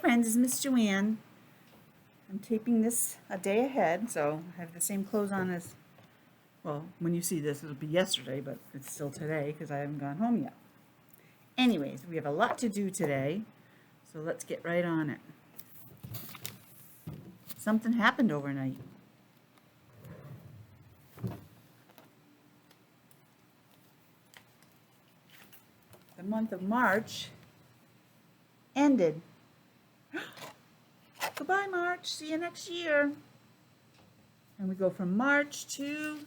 friends, it's Miss Joanne. I'm taping this a day ahead, so I have the same clothes on as, well, when you see this, it'll be yesterday, but it's still today because I haven't gone home yet. Anyways, we have a lot to do today, so let's get right on it. Something happened overnight. The month of March ended. Goodbye, March. See you next year. And we go from March to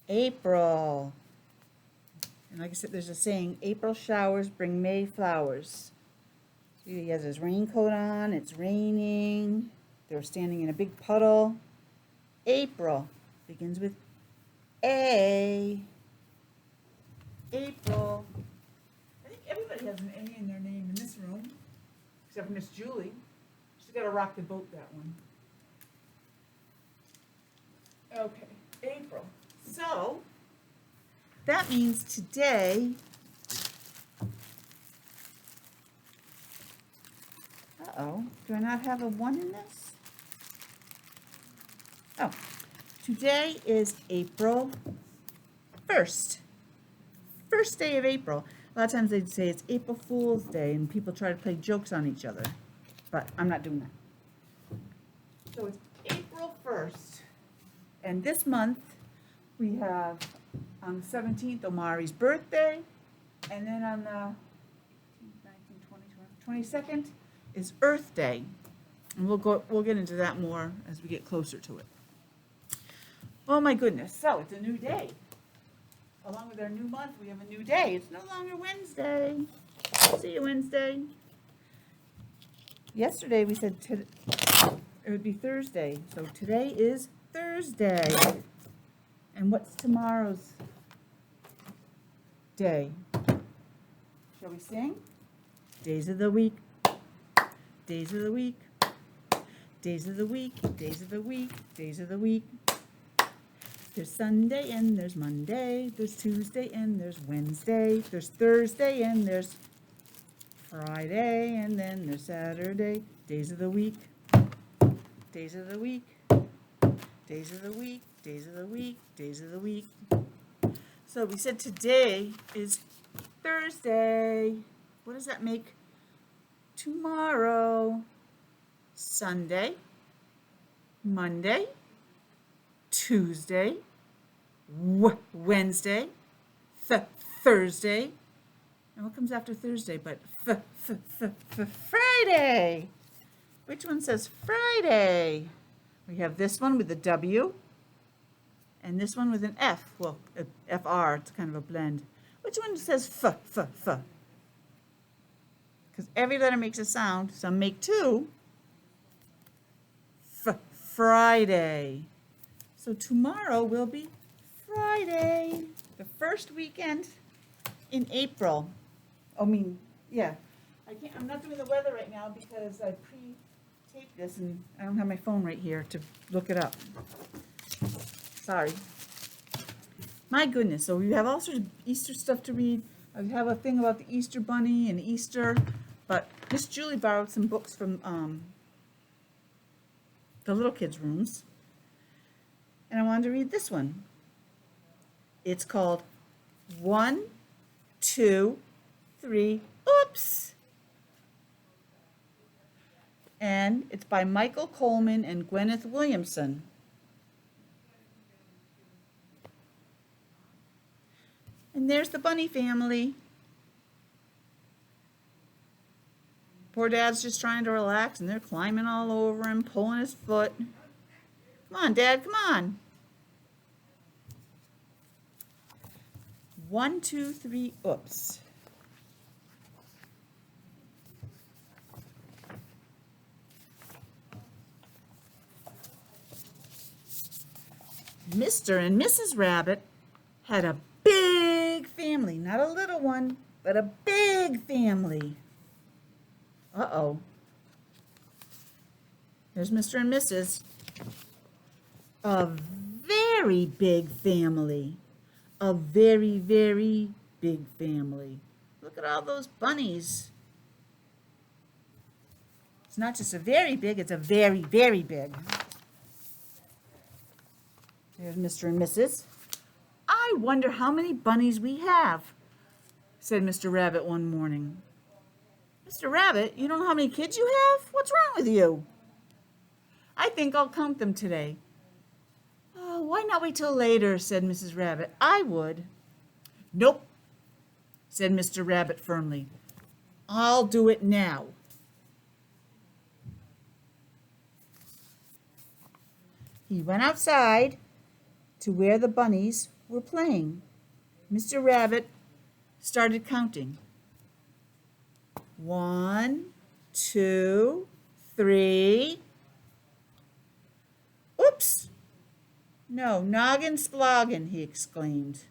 April. And like I said, there's a saying, April showers bring May flowers. See, he has his raincoat on. It's raining. They're standing in a big puddle. April begins with A. April. I think everybody has an A in their name in this room, except Miss Julie. She's got to rock the boat, that one. Okay, April. So, that means today, do I not have a 1 in this? Oh, today is April 1st. First day of April. A lot of times they'd say it's April Fool's Day and people try to play jokes on each other, but I'm not doing that. So it's April 1st, and this month we have on the 17th Omari's birthday, and then on the 22nd is Earth Day, and we'll get into that more as we get closer to it. Oh my goodness! So it's a new day. Along with our new month, we have a new day. It's no longer Wednesday. See you Wednesday. Yesterday we said it would be Thursday, so today is Thursday. And what's tomorrow's day? Shall we sing? Days of the week. Days of the week. Days of the week. Days of the week. Days of the week. There's Sunday and there's Monday. There's Tuesday and there's Wednesday. There's Thursday and there's Friday, and then there's Saturday. Days of the week. Days of the week. Days of the week. Days of the week. Days of the week. So we said today is Thursday. What does that make tomorrow? Sunday, Monday, Tuesday, Wednesday, Thursday. And what comes after Thursday but Friday? Which one says Friday? We have this one with a W and this one with an F. Well, FR, it's kind of a blend. Which one says F? Because every letter makes a sound. Some make two. Friday. So tomorrow will be Friday, the first weekend in April. I'm not doing the weather right now because I pre-taped this and I don't have my phone right here to look it up. Sorry. My goodness, so we have all sorts of Easter stuff to read. I have a thing about the Easter Bunny and Easter, but Miss Julie borrowed some books from the little kids' rooms. And I wanted to read this one. It's called 1, 2, 3, Oops! And it's by Michael Coleman and Gwyneth Williamson. And there's the bunny family. Poor Dad's just trying to relax, and they're climbing all over him, pulling his foot. Come on, Dad, come on. 1, 2, 3, oops. Mr. and Mrs. Rabbit had a big family, not a little one, but a big family. Uh-oh. There's Mr. and Mrs. A very big family. A very, very big family. Look at all those bunnies. It's not just a very big, it's a very, very big. There's Mr. and Mrs. I wonder how many bunnies we have, said Mr. Rabbit one morning. Mr. Rabbit, you don't know how many kids you have? What's wrong with you? I think I'll count them today. Oh, why not wait till later, said Mrs. Rabbit. I would. Nope, said Mr. Rabbit firmly. I'll do it now. He went outside to where the bunnies were playing. Mr. Rabbit started counting. 1, 2, 3. Oops! No, noggin sploggin, he exclaimed.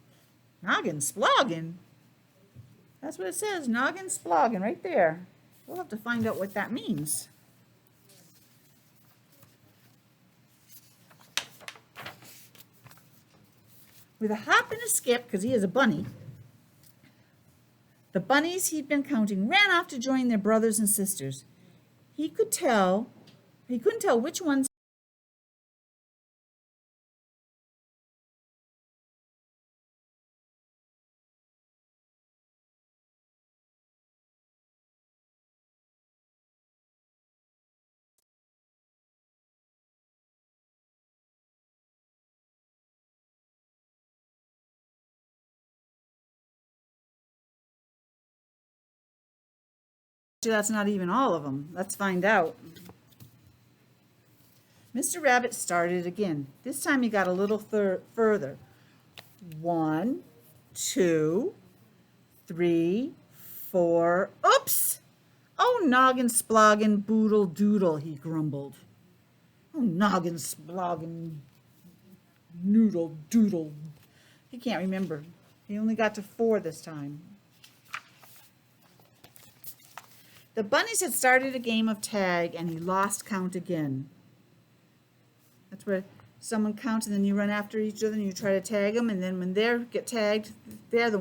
Noggin sploggin? That's what it says, noggin sploggin, right there. We'll have to find out what that means. With a hop and a skip, because he is a bunny, the bunnies he'd been counting ran off to join their brothers and sisters. He couldn't tell which ones that's not even all of them. Let's find out. Mr. Rabbit started again. This time he got a little further. 1, 2, 3, 4. Oops! Oh, noggin sploggin boodle doodle, he grumbled. Oh, noggin sploggin noodle doodle. He can't remember. He only got to 4 this time. The bunnies had started a game of tag, and he lost count again. That's where someone counts, and then you run after each other, and you try to tag them, and then when they get tagged, they're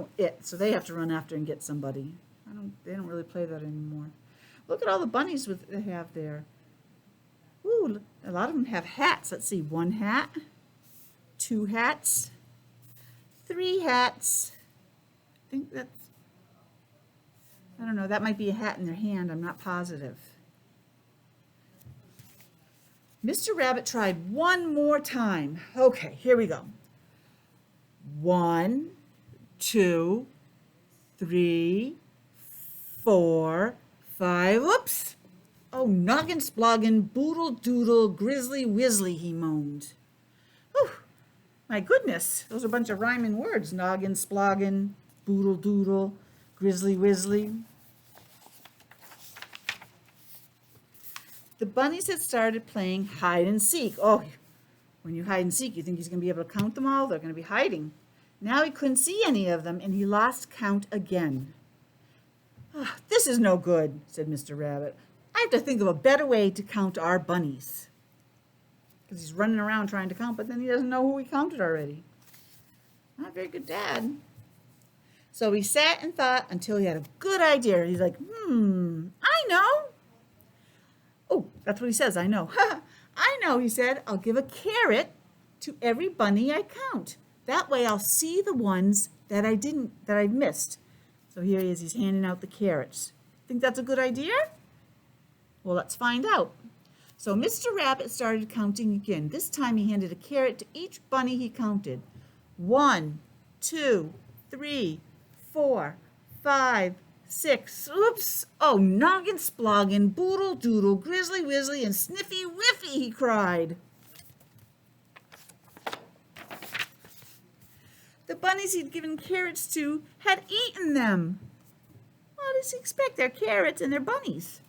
so they have to run after and get somebody. They don't really play that anymore. Look at all the bunnies they have there. Ooh, a lot of them have hats. Let's see, 1 hat, 2 hats, 3 hats. I think that's, I don't know, that might be a hat in their hand. I'm not positive. Mr. Rabbit tried one more time. Okay, here we go. 1, 2, 3, 4, 5. Oops! Oh, noggin sploggin, boodle doodle, grizzly whizzly, he moaned. Whew, my goodness, those are a bunch of rhyming words. Noggin sploggin, boodle doodle, grizzly whizzly. The bunnies had started playing hide and seek. Oh, when you hide and seek, you think he's going to be able to count them all? They're going to be hiding. Now he couldn't see any of them, and he lost count again. Oh, this is no good, said Mr. Rabbit. I have to think of a better way to count our bunnies. Because he's running around trying to count, but then he doesn't know who he counted already. Not a very good dad. So he sat and thought until he had a good idea. He's like, I know. Oh, that's what he says, I know. I know, he said. I'll give a carrot to every bunny I count. That way I'll see the ones that I missed. So here he is, he's handing out the carrots. Think that's a good idea? Well, let's find out. So Mr. Rabbit started counting again. This time he handed a carrot to each bunny he counted. 1, 2, 3, 4, 5, 6. Oops! Oh, noggin sploggin, boodle doodle, grizzly whizzly, and sniffy whiffy, he cried. The bunnies he'd given carrots to had eaten them. What does he expect? They're carrots and they're bunnies.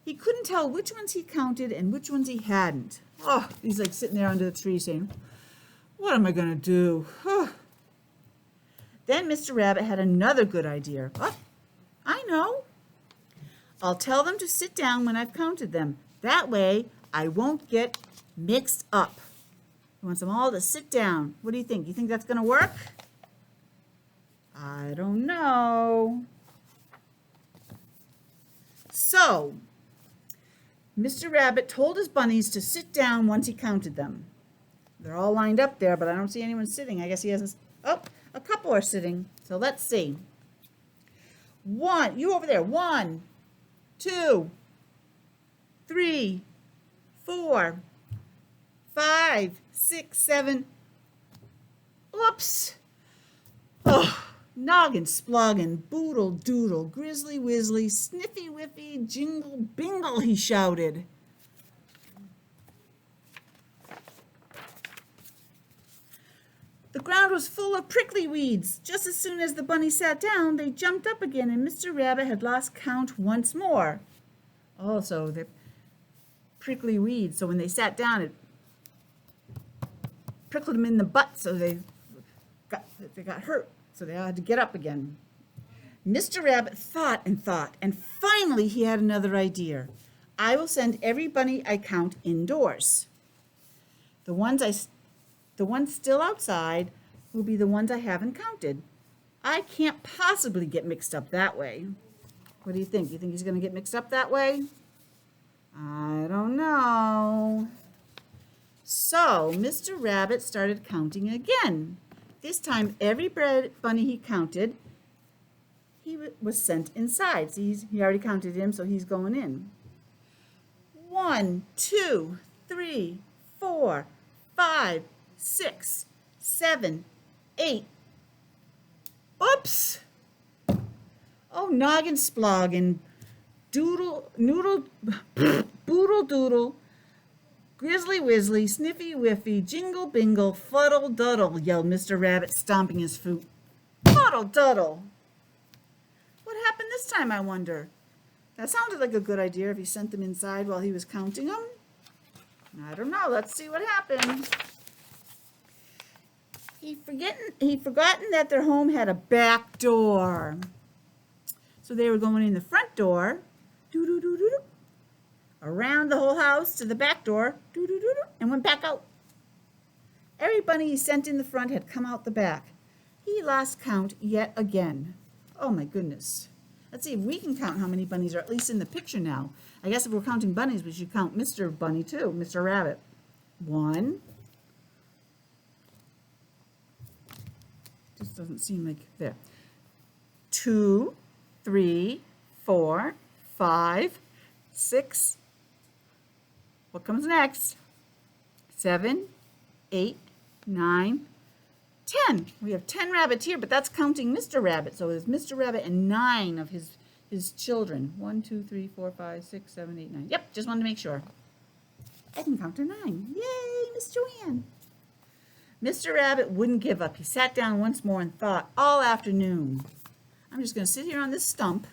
He couldn't tell which ones he counted and which ones he hadn't. Oh, he's like sitting there under the tree saying, what am I going to do? Oh. Then Mr. Rabbit had another good idea. Oh, I know. I'll tell them to sit down when I've counted them. That way I won't get mixed up. He wants them all to sit down. What do you think? You think that's going to work? I don't know. So, Mr. Rabbit told his bunnies to sit down once he counted them. They're all lined up there, but I don't see anyone sitting. I guess he hasn't. Oh, a couple are sitting. So let's see. One, you over there. 1, 2, 3, 4, 5, 6, 7. Oops. Oh, noggin, sploggin, boodle, doodle, grizzly, whizzly, sniffy, whiffy, jingle, bingle, he shouted. The ground was full of prickly weeds. Just as soon as the bunnies sat down, they jumped up again, and Mr. Rabbit had lost count once more. Oh, so they're prickly weeds. So when they sat down, it prickled them in the butt, so they got hurt. So they had to get up again. Mr. Rabbit thought and thought, and finally he had another idea. I will send every bunny I count indoors. The ones still outside will be the ones I haven't counted. I can't possibly get mixed up that way. What do you think? You think he's going to get mixed up that way? I don't know. So Mr. Rabbit started counting again. This time, every bunny he counted, he was sent inside. See, he already counted him, so he's going in. 1, 2, 3, 4, 5, 6, 7, 8. Oops! Oh, noggin, sploggin, doodle, noodle, boodle, doodle, grizzly, whizzly, sniffy, whiffy, jingle, bingle, fuddle, duddle, yelled Mr. Rabbit, stomping his foot. Fuddle, duddle. What happened this time, I wonder? That sounded like a good idea if he sent them inside while he was counting them. I don't know. Let's see what happened. He'd forgotten that their home had a back door. So they were going in the front door, doo-doo-doo-doo-doo, around the whole house to the back door, doo-doo-doo-doo, and went back out. Every bunny he sent in the front had come out the back. He lost count yet again. Oh my goodness. Let's see if we can count how many bunnies are at least in the picture now. I guess if we're counting bunnies, we should count Mr. Bunny too, Mr. Rabbit. 1. Just doesn't seem like there. 2, 3, 4, 5, 6. What comes next? 7, 8, 9, 10. We have 10 rabbits here, but that's counting Mr. Rabbit. So there's Mr. Rabbit and 9 of his children. 1, 2, 3, 4, 5, 6, 7, 8, 9. Yep, just wanted to make sure. I can count to 9. Yay, Miss Joanne. Mr. Rabbit wouldn't give up. He sat down once more and thought all afternoon. I'm just going to sit here on this stump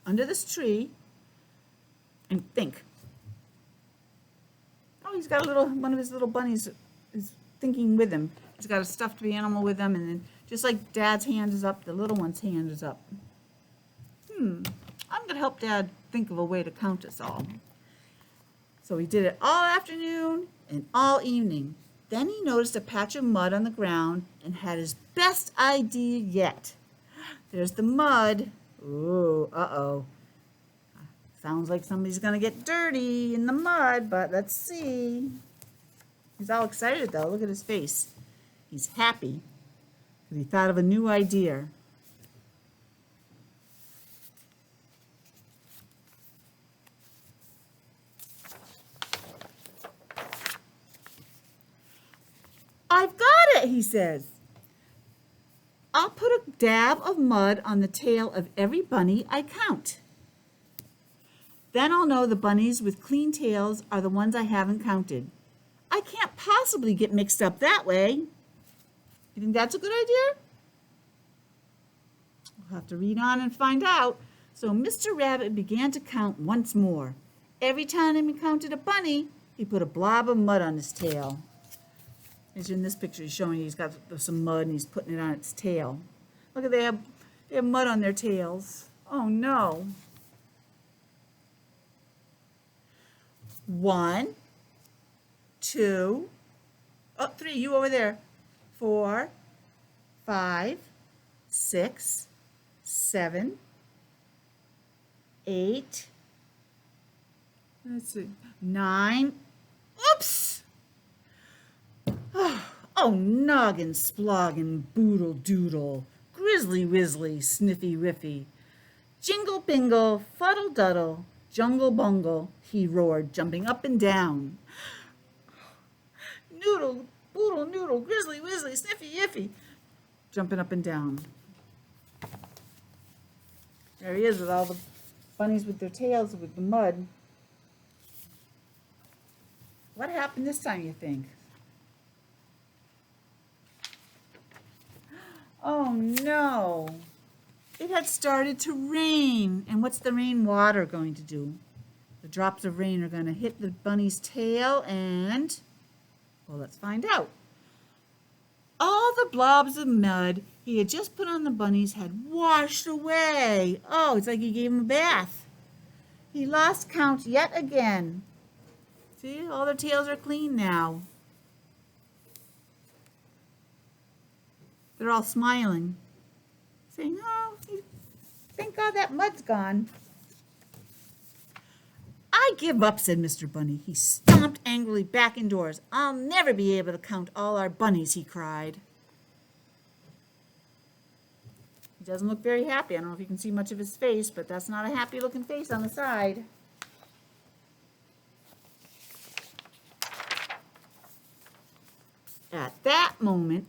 under this tree and think. Oh, he's got one of his little bunnies is thinking with him. He's got a stuffed animal with him, and then just like Dad's hand is up, the little one's hand is up. I'm going to help Dad think of a way to count us all. So he did it all afternoon and all evening. Then he noticed a patch of mud on the ground and had his best idea yet. There's the mud. Ooh, uh-oh. Sounds like somebody's going to get dirty in the mud, but let's see. He's all excited, though. Look at his face. He's happy because he thought of a new idea. I've got it, he says. I'll put a dab of mud on the tail of every bunny I count. Then I'll know the bunnies with clean tails are the ones I haven't counted. I can't possibly get mixed up that way. You think that's a good idea? We'll have to read on and find out. So Mr. Rabbit began to count once more. Every time he counted a bunny, he put a blob of mud on his tail. As in this picture, he's showing you he's got some mud and he's putting it on its tail. Look at they have mud on their tails. Oh no. 1, 2, 3, you over there. 4, 5, 6, 7, 8, Let's see. 9. Oops! Oh, noggin, sploggin, boodle doodle, grizzly wizzly, sniffy riffy. Jingle bingle, fuddle duddle, jungle bungle, he roared, jumping up and down. Noodle, boodle noodle, grizzly wizzly, sniffy yiffy, jumping up and down. There he is with all the bunnies with their tails with the mud. What happened this time, you think? Oh no, it had started to rain. And what's the rainwater going to do? The drops of rain are going to hit the bunny's tail and, well, let's find out. All the blobs of mud he had just put on the bunnies had washed away. Oh, it's like he gave him a bath. He lost count yet again. See, all their tails are clean now. They're all smiling, saying, oh, thank God that mud's gone. I give up, said Mr. Bunny. He stomped angrily back indoors. I'll never be able to count all our bunnies, he cried. He doesn't look very happy. I don't know if you can see much of his face, but that's not a happy looking face on the side. At that moment,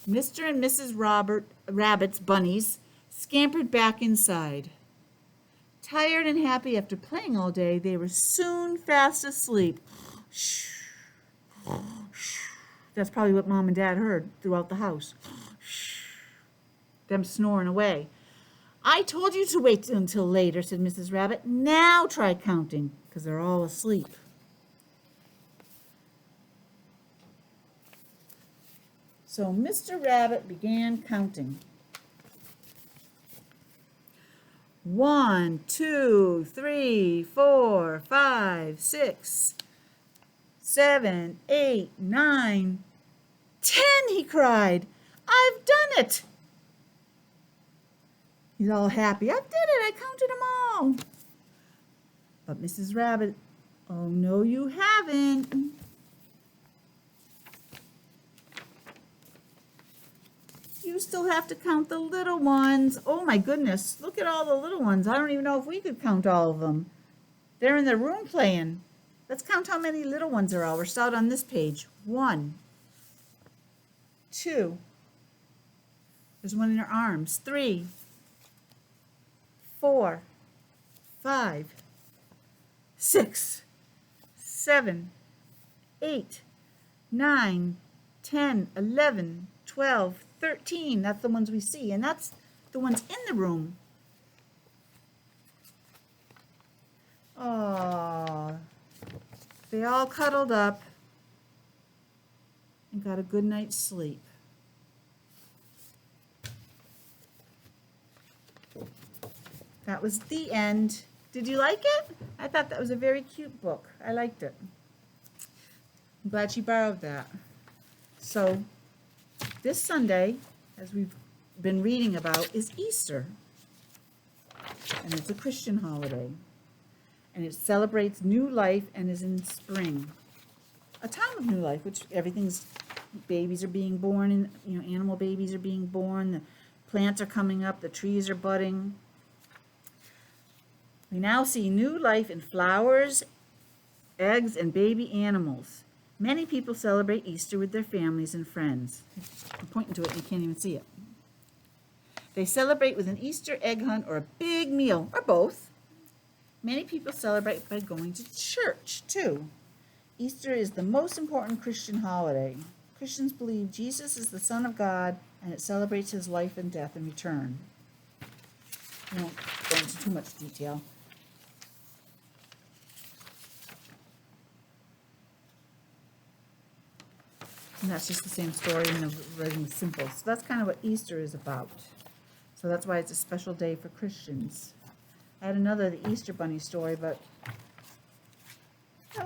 Mr. and Mrs. Rabbit's bunnies scampered back inside. Tired and happy after playing all day, they were soon fast asleep. That's probably what Mom and Dad heard throughout the house. Them snoring away. I told you to wait until later, said Mrs. Rabbit. Now try counting, because they're all asleep. So Mr. Rabbit began counting. 1, 2, 3, 4, 5, 6, 7, 8, 9, 10, he cried. I've done it. He's all happy. I did it. I counted them all. But Mrs. Rabbit, oh no, you haven't. You still have to count the little ones. Oh my goodness, look at all the little ones. I don't even know if we could count all of them. They're in the room playing. Let's count how many little ones there are. We're starting on this page. 1, 2. There's one in her arms. 3, 4, 5, 6, 7, 8, 9, 10, 11, 12, 13. That's the ones we see, and that's the ones in the room. Oh, they all cuddled up and got a good night's sleep. That was the end. Did you like it? I thought that was a very cute book. I liked it. I'm glad she borrowed that. So this Sunday, as we've been reading about, is Easter. And it's a Christian holiday. And it celebrates new life and is in spring. A time of new life, which babies are being born, and animal babies are being born, the plants are coming up, the trees are budding. We now see new life in flowers, eggs, and baby animals. Many people celebrate Easter with their families and friends. I'm pointing to it and you can't even see it. They celebrate with an Easter egg hunt or a big meal, or both. Many people celebrate by going to church, too. Easter is the most important Christian holiday. Christians believe Jesus is the Son of God, and it celebrates his life and death and return. I won't go into too much detail. And that's just the same story in the writing simple. So that's kind of what Easter is about. So that's why it's a special day for Christians. I had the Easter Bunny story, but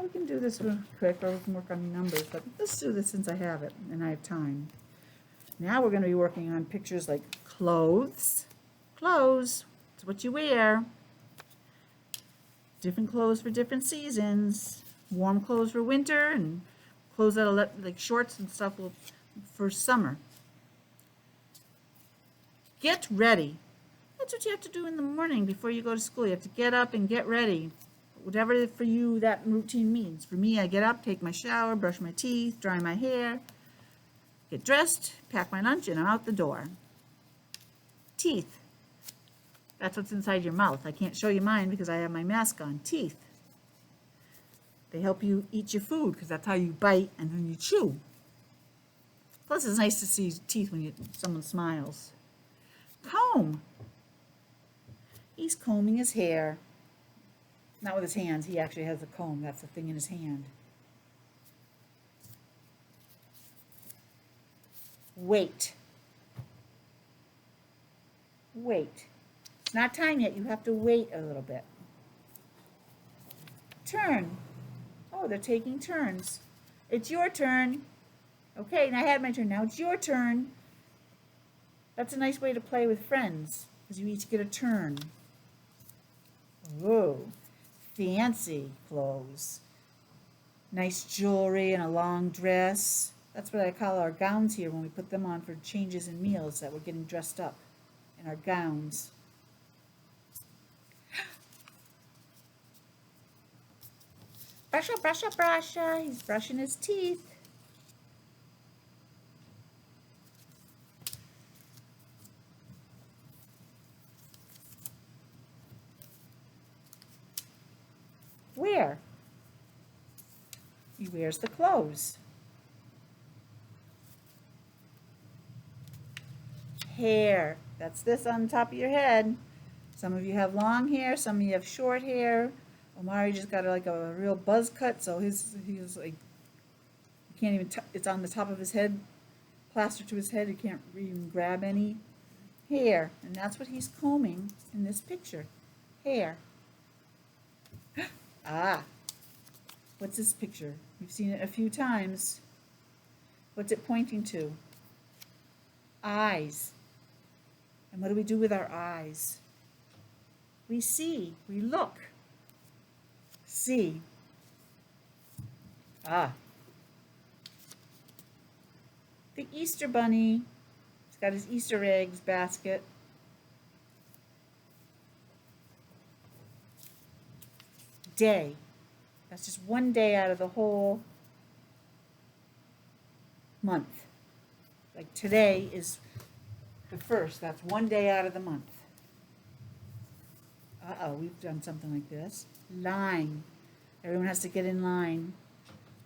we can do this real quick, or we can work on numbers. But let's do this since I have it and I have time. Now we're going to be working on pictures like clothes. Clothes, it's what you wear. Different clothes for different seasons. Warm clothes for winter and clothes that'll like shorts and stuff for summer. Get ready. That's what you have to do in the morning before you go to school. You have to get up and get ready. Whatever for you that routine means. For me, I get up, take my shower, brush my teeth, dry my hair, get dressed, pack my lunch, and I'm out the door. Teeth. That's what's inside your mouth. I can't show you mine because I have my mask on. Teeth. They help you eat your food because that's how you bite and then you chew. Plus, it's nice to see teeth when someone smiles. Comb. He's combing his hair. Not with his hands. He actually has a comb. That's the thing in his hand. Wait. Wait. It's not time yet. You have to wait a little bit. Turn. Oh, they're taking turns. It's your turn. Okay, and I had my turn. Now it's your turn. That's a nice way to play with friends, because you each get a turn. Whoa. Fancy clothes. Nice jewelry and a long dress. That's what I call our gowns here when we put them on for changes and meals, that we're getting dressed up in our gowns. Brusha, brusha, brusha. He's brushing his teeth. Where? He wears the clothes. Hair. That's this on top of your head. Some of you have long hair, some of you have short hair. Omari just got like a real buzz cut, so he's like, you can't even, it's on the top of his head, plastered to his head, you can't even grab any hair. And that's what he's combing in this picture. Hair. Ah, what's this picture? You've seen it a few times. What's it pointing to? Eyes. And what do we do with our eyes? We see, we look. See. Ah. The Easter Bunny. He's got his Easter eggs basket. Day. That's just one day out of the whole month. Like today is the 1st. That's one day out of the month. Uh-oh, we've done something like this. Line. Everyone has to get in line.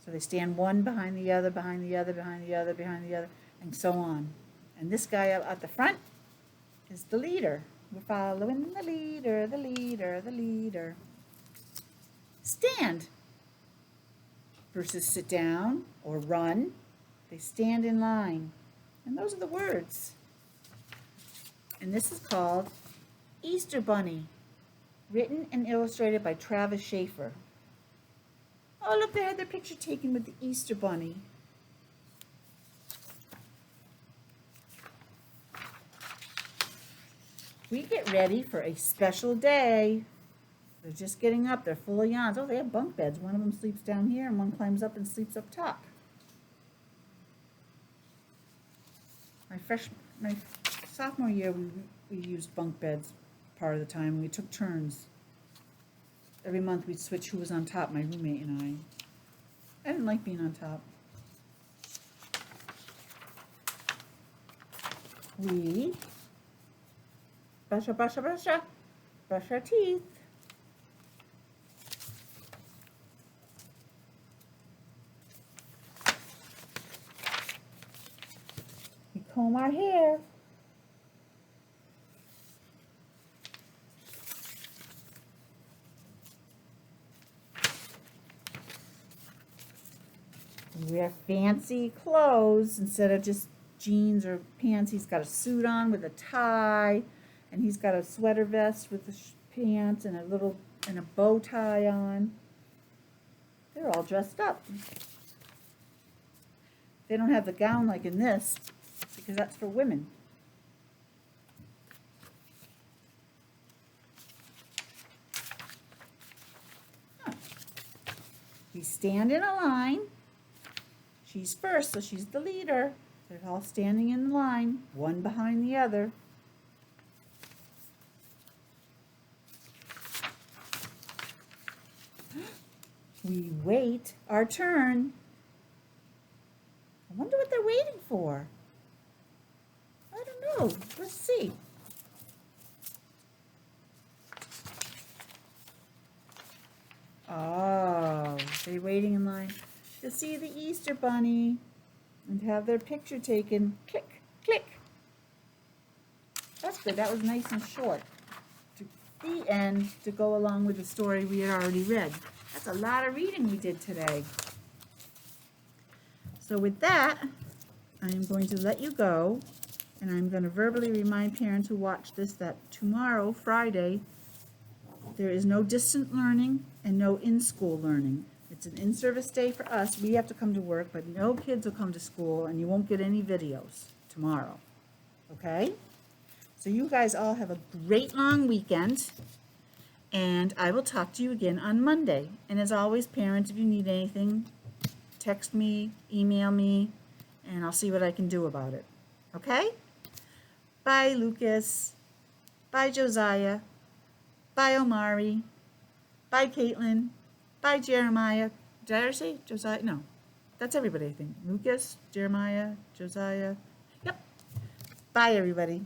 So they stand one behind the other, behind the other, behind the other, behind the other, and so on. And this guy up at the front is the leader. We're following the leader, the leader, the leader. Stand versus sit down or run. They stand in line. And those are the words. And this is called Easter Bunny, written and illustrated by Travis Schaefer. Oh, look, they had their picture taken with the Easter Bunny. We get ready for a special day. They're just getting up. They're full of yawns. Oh, they have bunk beds. One of them sleeps down here and one climbs up and sleeps up top. My sophomore year, we used bunk beds part of the time. We took turns. Every month we'd switch who was on top, my roommate and I. I didn't like being on top. We brush our teeth. We comb our hair. We wear fancy clothes instead of just jeans or pants. He's got a suit on with a tie, and he's got a sweater vest with the pants and a bow tie on. They're all dressed up. They don't have the gown like in this because that's for women. We stand in a line. She's first, so she's the leader. They're all standing in line, one behind the other. We wait our turn. I wonder what they're waiting for. I don't know. Let's see. Oh, they're waiting in line to see the Easter Bunny and have their picture taken. Click, click. That's good. That was nice and short. To the end to go along with the story we had already read. That's a lot of reading we did today. So with that, I am going to let you go, and I'm going to verbally remind parents who watch this that tomorrow, Friday, there is no distant learning and no in-school learning. It's an in-service day for us. We have to come to work, but no kids will come to school, and you won't get any videos tomorrow. Okay? So you guys all have a great long weekend, and I will talk to you again on Monday. And as always, parents, if you need anything, text me, email me, and I'll see what I can do about it. Okay? Bye, Lucas. Bye, Josiah. Bye, Omari. Bye, Caitlin. Bye, Jeremiah. Did I already say Josiah? No. That's everybody, I think. Lucas, Jeremiah, Josiah. Yep. Bye, everybody.